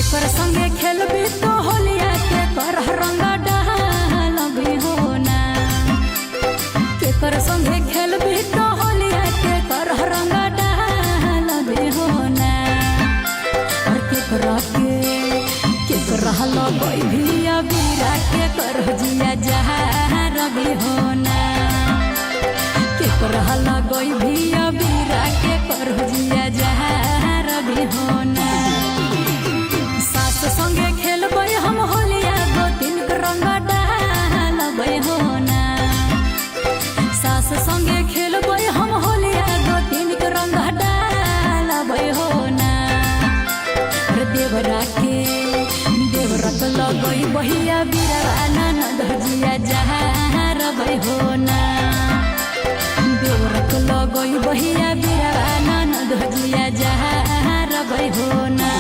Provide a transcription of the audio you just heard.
केकर संगे खेलबी तो होलिया के कर रंग डालबी हो ना। केकर संगे खेलबी तो होलिया के कर रंग डालबी हो ना। और केकरा लगई भी अबीरा के कर जिया जहारबी हो ना। केकरा लगई भी अबीरा के कर जिया जहारबी हो ना। सास संगे खेलबै हम होलिया दो तीन रंग डालबै हो ना। सास संगे खेलबै हम होलिया दो तीन रंग डालबै हो ना। देवरा तो लगई बहिया बीरा ननद जिया जहारबै हो ना। देवरा तो लगई बहिया बीरा ननद जिया जहारबै हो ना।